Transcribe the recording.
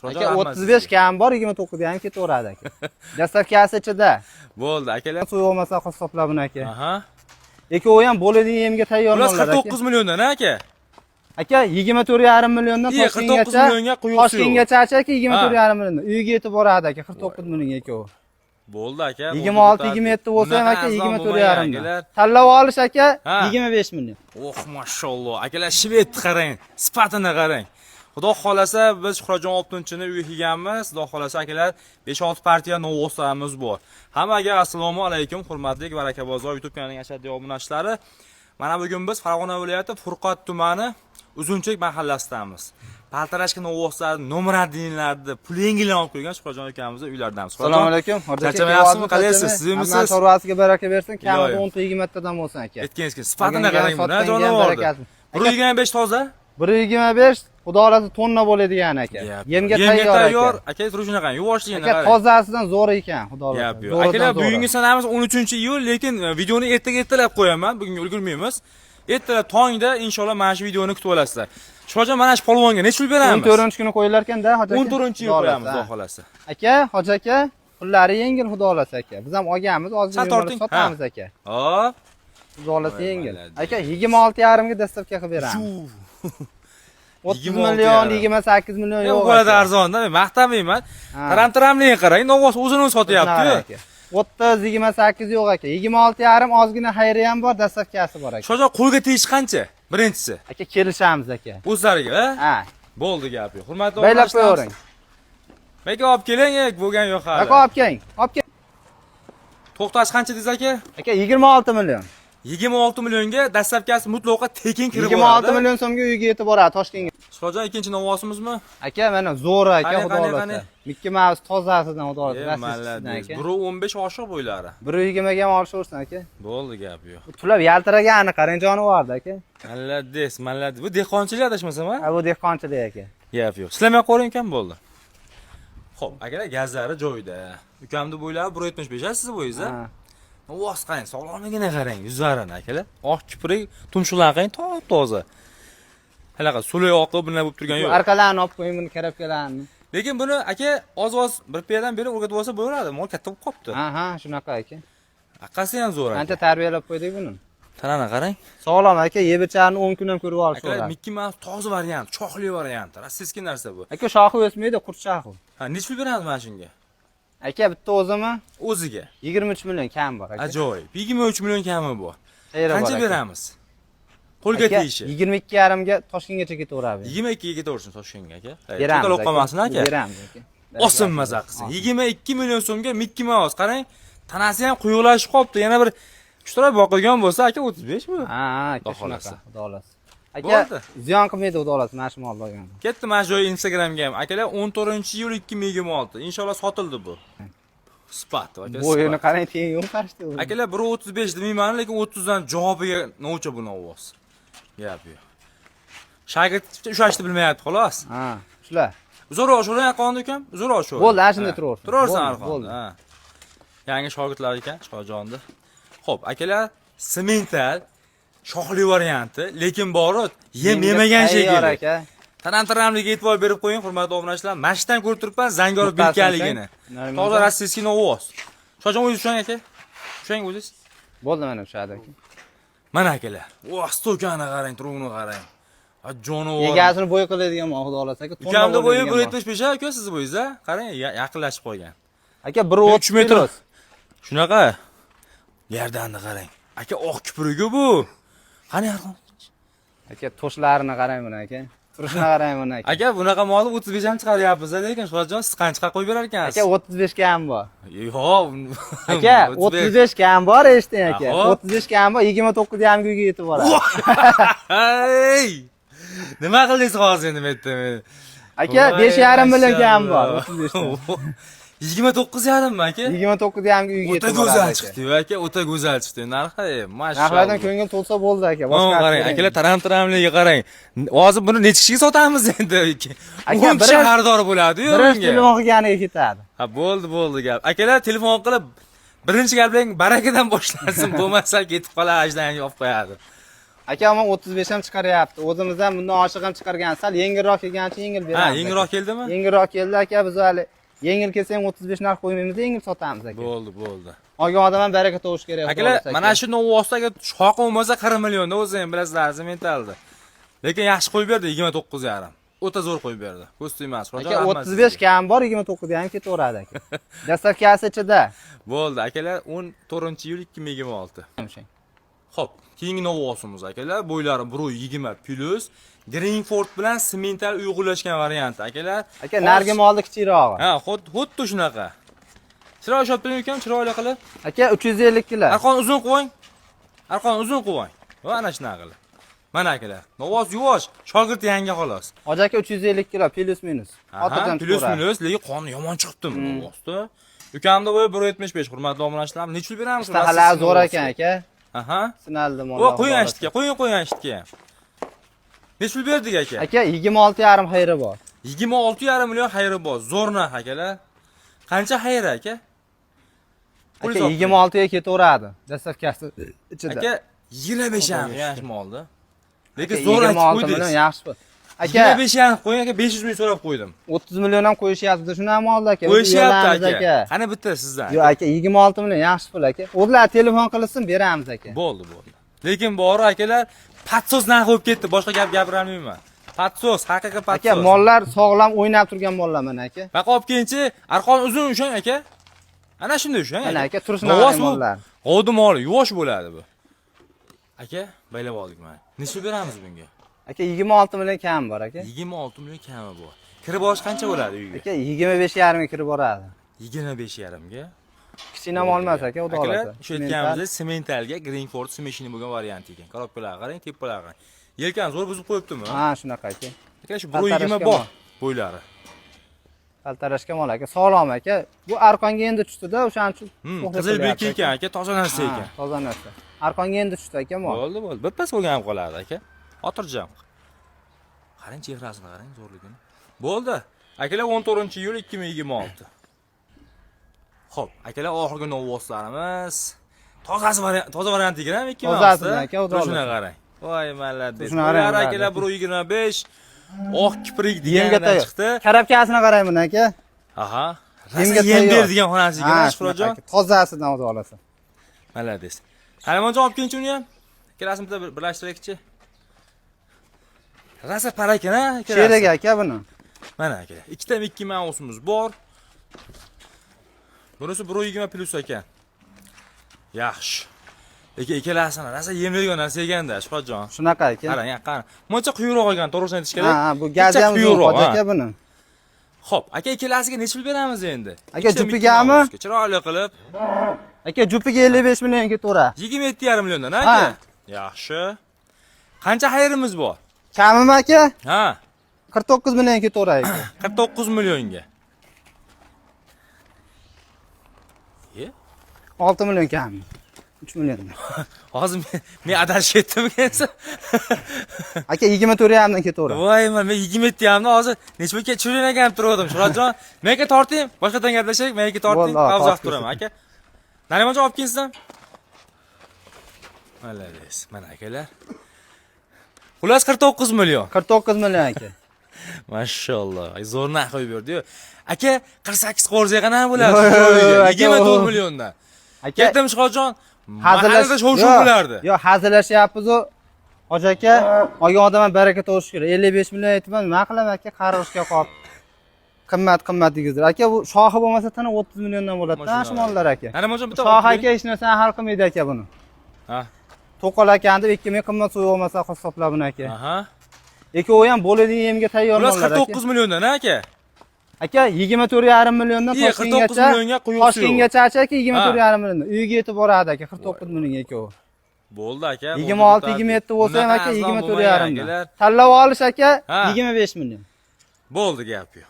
Aka 35 kam bor, 29 ham ketaveradi aka. Dastavkasi ichida. Bo'ldi akalar. Suv olmasa hisoblab buni aka. Aha. Ikkovi ham bo'ladigan yemga tayyor Ular bo'ladi aka. 49 milliondan aka. Aka 24,5 milliondan 49 millionga quyuq suv. Toshkentgacha aka 24,5 milliondan. Uyga yetib boradi aka 49 millionga ikkovi. Bo'ldi aka. 26-27 bo'lsa ham aka 24,5 million. Tanlab olish aka 25 million. Oh, mashalloh. Akalar shvetni qarang, sifatini qarang. Xudo xolasa biz Shuhratjon Optunchini uyiga kelganmiz. Xudo xolasa akalar 5-6 partiya novvoslarimiz bor. Hammaga assalomu alaykum, hurmatli Baraka bozor YouTube kanalining ashaddiy obunachilari. Mana bugun biz Farg'ona viloyati Furqat tumani Uzunchek mahallasidamiz. Paltarashki novvoslar, nomeradinlarni pulingilar olib qo'ygan Shuhratjon akamizning uylaridanmiz. Assalomu alaykum. Charchamayapsizmi? Qalaysiz? Sizmisiz? Hamma chorvasiga baraka bersin. Kamida 10-20 tadan bo'lsin aka. Aytganingiz sifatini qarang buni, jonivordi. 125 toza? 125 Xudo xolasa tonna bo'ladigan aka. Yemga tayyor aka. Aka turishini qarang, yuvoshligini qarang. Aka tozasidan zo'r ekan, Xudo xolasa. Akalar bugungi sanamiz 13-iyul, lekin videoni ertalab qo'yaman. Bugun ulgurmaymiz. Ertalab tongda inshaalloh mana shu videoni kutib olasizlar. Sho'ja mana shu polvonga necha pul beramiz? 14-kuni qo'yilar ekanda, hoji aka. 14-iyul qo'yamiz, Xudo xolasa. Aka, hoji aka, pullari yengil, Xudo xolasa aka. Biz ham olganmiz, ozgina sotamiz aka. Hop. Xudo xolasa yengil. Aka 26,5 ga dastavka qilib beramiz. 30 million, 28 million yo'q. Bu qanday arzonda, men maqtamayman. Taramtaramligiga qarang, novvos o'zini sotyapti-ku. 30-28 yo'q aka. 26,5 ozgina xayri ham bor, dastavkasi bor aka. Sho'ja qo'lga tegish qancha? Birinchisi. Aka kelishamiz aka. O'zlariga, ha? Bo'ldi gap yo'q. Hurmatli o'rtoqlar. Baylab qo'yavering. Mega olib keling, bo'lgan yo'q hali. Aka olib keling. Olib keling. To'xtash qancha dedingiz aka? Aka 26 million. 26 millionga dastavkasi mutlaqo tekin kirib boradi. 26 million so'mga uyga yetib boradi Toshkentga. Sho'ja ikkinchi novosimizmi? Aka mana zo'r aka, Xudo xolasa. Mickey Mouse tozasidan Xudo xolasa. Aka 1.15 oshiq bo'ylari. 1.20 ga ham olishaversin aka. Bo'ldi gap yo'q. Tulab yaltiragani qarang jonivordi aka. Malladis. Bu dehqonchilik adashmasam, ha? Bu dehqonchilik aka. Gap yo'q. Silamay qo'ying kam bo'ldi. Xo'p, akalar gazlari joyida. Ukamni bo'ylari 1.75 ha, siz bo'yingiz, ha? Voz qarang, sog'lomligini qarang, yuzlarini akalar. Oq kiprik, tumshuqlar qarang, top-toza. Halaqa sulay oqib bunday bo'lib turgan yo'q. Arqalarini olib qo'ying, buni karabkalarni. Lekin buni aka oz-oz bir piyadan beri o'rgatib olsa bo'laveradi. Mol katta bo'lib qopti. Ha, shunaqa aka. Aqasi ham zo'r aka. Qancha tarbiyalab qo'ydik buni? Tanani qarang. Sog'lom aka, yeb-icharni 10 kun ham ko'rib olish kerak. Aka Mickey Mouse toza variant, choxli variant, rossiyskiy narsa bu. Aka shoxi o'smaydi, qurt shoxi. Ha, necha pul beramiz mana shunga? Aka bitta o'zimi? O'ziga 23 million kam bor aka. Ajoyib. 23 million kami bor. Qancha beramiz? Qo'lga tegishi. 22,5 ga Toshkentgacha ketaveradi. 22 ga ketaversin Toshkentga aka. Beramiz aka. Qolmasin aka. Beramiz aka. Osim maza qilsin. 22 million so'mga Mickey Mouse qarang. Tanasi ham quyuqlashib qopti. Yana bir kuchtirib boqilgan bo'lsa aka 35 mi? Ha, aka shunaqa. Xudo xolasa. Aka ziyon qilmaydi, Xudo xolasa, mana shu molni olgan. Ketdi mana shu Instagramga ham. Akalar 14-iyul 2026. Inshaalloh sotildi bu. Spat aka. Bo'yini qarang, teng yo'q qarashdi. Akalar 1.35 demayman, lekin 30 dan javobiga novcha bu novvos. Gap yo'q. Shagird ushashni bilmayapti xolos. Ha, shular. Uzr o'shura yaqonda ukam, uzr o'shura. Bo'ldi, ashunda turaversin. Turaversin arqonda. Ha. Yangi shogirdlar ekan, Shohjonni. Xo'p, akalar, semental shoxli varianti, lekin borot yemagan shekilli. Tanamtaramligiga e'tibor berib qo'ying, hurmatli obunachilar. Mashdan ko'rib turibman Zangorov berkanligini. Toza rossiyskiy novvos. Shohjon o'zingiz tushang aka. Tushang o'zingiz. Bo'ldi, mana tushadi aka. Mana akalar. Stokani qarang, turug'ini qarang. Jonivor. Egasini bo'y qiladigan Xudo xolasa aka. Ukamda bo'yi 1.75 aka, siz bo'yingiz, ha? Qarang, yaqinlashib qo'ygan. Aka 1.30 metr. Shunaqa. Yerdanni qarang. Aka oq kiprigi bu. Qani arqon? Aka toshlarini qarang buni aka. Turishini qarang buni aka. Aka bunaqa molni 35 ham chiqaryapmiz, lekin Shohjon siz qancha qo'yib berar ekansiz? Aka 35 ga ham bor. Yo'q. Aka 35 ga ham bor, eshiting aka. 35 ga ham bor, 29 ham uyga yetib boradi. Hey! Nima qildingiz hozir endi men aytdim. Aka 5,5 million ga ham bor. 35. 29,5 mi aka? 29 ham uyga yetib boradi. O'ta go'zal chiqdi, aka, o'ta go'zal chiqdi. Narxi, mashallah. Narxlardan ko'ngil to'lsa bo'ldi aka. Boshqa qarang, akalar taram-taramligiga qarang. Hozir buni necha kishiga sotamiz endi? Aka bir xaridor bo'ladi-yu bunga. Birinchi telefon qilganiga ketadi. Ha, bo'ldi gap. Akalar telefon qilib birinchi gap bilan barakadan boshlansin, bo'lmasa ketib qolar, ajdan olib qo'yadi. Aka, men 35 ham chiqaryapti. O'zimiz ham bundan oshiq ham chiqargan. Sal yengilroq kelgancha yengil beramiz. Ha, yengilroq keldimi? Yengilroq keldi aka, biz hali yengil kelsa ham 35 narx qo'ymaymiz, yengil sotamiz aka. Bo'ldi. Olgan odam ham baraka tovush kerak. Akalar, mana shu Novvosdagi shoqi bo'lmasa 40 millionda o'zi ham bilasizlar, mentalda. Lekin yaxshi qo'yib berdi 29,5. O'ta zo'r qo'yib berdi. Ko'z tuymas. Aka 35 kam bor, 29 ham ketaveradi aka. Dastavkasi ichida. Bo'ldi, akalar 14-iyul 2026. Xo'p, keyingi Novvosimiz akalar, bo'ylari 1.20 plus Greenford bilan semental uyg'unlashgan varianti akalar. Aka, nargi molni kichikroq. Ha, xuddi shunaqa. Chiroyli shot bilan ekan, chiroyli qilib. Aka 350 kilo. Arqon uzun qo'ying. Va ana shunaqa qilib. Mana akalar, Novvos yuvosh, shogird yangi xolos. Hoji aka 350 kilo plus minus. Xotirjam plus minus, lekin qoni yomon chiqibdi Novvosda. Ukamda bo'yi 1.75, hurmatli obunachilar. Nechil beramiz? Sahalar zo'r ekan aka. Aha. Sinaldi mollar. Voy, qo'ying eshitga. Nechil berdik aka? Aka 26,5 xayri bor. 26,5 million xayri bor. Zo'r narx akalar. Qancha xayri aka? Aka 26 ga ketaveradi. Dastavkasi ichida. Aka 25 ham yaxshi moldi. Lekin zo'r aytib qo'ydingiz. Yaxshi bu. Aka 25 ham qo'ying aka, 500 ming so'rab qo'ydim. 30 million ham qo'yishyapti, shuni ham oldi aka. Qo'yishyapti aka. Qani bitta sizdan. Yo'q aka, 26 million yaxshi pul aka. O'zlar telefon qilsin, beramiz aka. Bo'ldi. Lekin bori akalar, patsos narx bo'lib ketdi. Boshqa gap gapirolmayman. Patsos, haqiqiy patsos. Aka, mollar sog'lom o'ynab turgan mollar mana aka. Baqa olib kelingchi, arqon uzun ushang aka. Ana shunday ushang. Mana aka, turishnagan mollar. G'ovdi moli yuvosh bo'ladi bu. Aka, baylab oldik mana. Necha beramiz bunga? Aka 26 million kam bor aka. 26 million kami bor. Kirib borish qancha bo'ladi uyga? Aka 25,5 ga kirib boradi. 25,5 ga. Kichkina mol emas aka, xudo xohlasa. xolasa. Shu aytganimizdek sementalga Greenford smeshini bo'lgan variant ekan. Korobkalarga qarang, tepalarga qarang. Yelkan zo'r buzib qo'yibdimi? Ha, shunaqa aka. Aka shu 1.20 bor bo'ylari. Qaltarashga mol aka, sog'lom aka. Bu arqonga endi tushdi-da, o'shaning uchun. Qizil bek ekan aka, toza narsa ekan. Toza narsa. Arqonga endi tushdi aka mol. Bo'ldi. Birpas bo'lgan ham qoladi aka. Xotirjam. Qarang chehrasini, qarang zo'rligini. Bo'ldi. Akalar 14-iyul 2026. Xo'p, akalar oxirgi Novvoslarimiz. Toza variant ekan, 2 Tozasi aka, xudo xolasa. Shuna qarang. Voy, malades. Ular akalar 1.25 oq kiprik degandan chiqdi. Karabkasini qarang buni aka. Aha. Yem beradigan xonasi ekan, Shuhratjon. Tozasidan xudo xolasa. Malades. Halimonjon olib kelingchi uni ham. Ikkalasini bitta birlashtiraylikchi. Rasa para ekan, ha? Sherak aka buni. Mana aka. Ikkita 2 mausimiz bor. Bunisi 1.20 plus ekan. Yaxshi. Lekin ikkalasini rasa yem bergan narsa ekanda, Shuhratjon. Shunaqa aka. Qarang. Muncha quyuqroq ekan, to'g'risini aytish kerak. Ha, bu gazi ham zo'r aka buni. Xo'p, aka ikkalasiga necha pul beramiz endi? Aka jupigami? Chiroyli qilib. Aka jupiga 55 million ketaveradi. 27,5 milliondan aka. Yaxshi. Qancha xayrimiz bor? Kamimi aka? Ha. 49 million ketaveradi aka. 49 millionga. 6 million kam. 3 million. Hozir men adashib ketdimmi? Aka 24,5 dan ketaveradi. Voy, men 27,5 dan hozir necha pulga tushirmagan turgandim, Shuhratjon. Menga torting, boshqadan gaplashaylik, menga torting, qavzoq turaman aka. Narimonjon olib kelsin. Malades, mana akalar. Xullas 49 million. 49 million aka. Mashalloh. Zo'r narx qo'yib berdi-yu. Aka 48 qorziga qanaqa bo'ladi? 24 milliondan. Aka ketdim Shuhratjon. Hazillashda shov-shuv bo'lardi. Yo'q, hazillashyapmiz-ku. Hoji aka, olgan odam ham baraka to'g'ish kerak. 55 million aytibman, nima qilaman aka, qarg'ishga qolib. Qimmat degizlar. Aka bu shoxi bo'lmasa tana 30 milliondan bo'ladi. Shu mollar aka. Narimonjon bitta shoxi aka hech narsani hal qilmaydi aka buni. Ha. To'qol akani 2000 qimmat suv olmasa hisoblab buni aka. Aha. Ekovi ham bo'ladigan yemga tayyor mollar aka. 49 milliondan aka. Aka 24,5 milliondan Toshkentgacha quyuq suv. Toshkentgacha aka 24,5 milliondan. Uyga yetib boradi aka 49 millionga ekovi. Bo'ldi aka. 26-27 bo'lsa ham aka 24,5 million. Tanlab olish aka 25 million. Bo'ldi gap yo'q.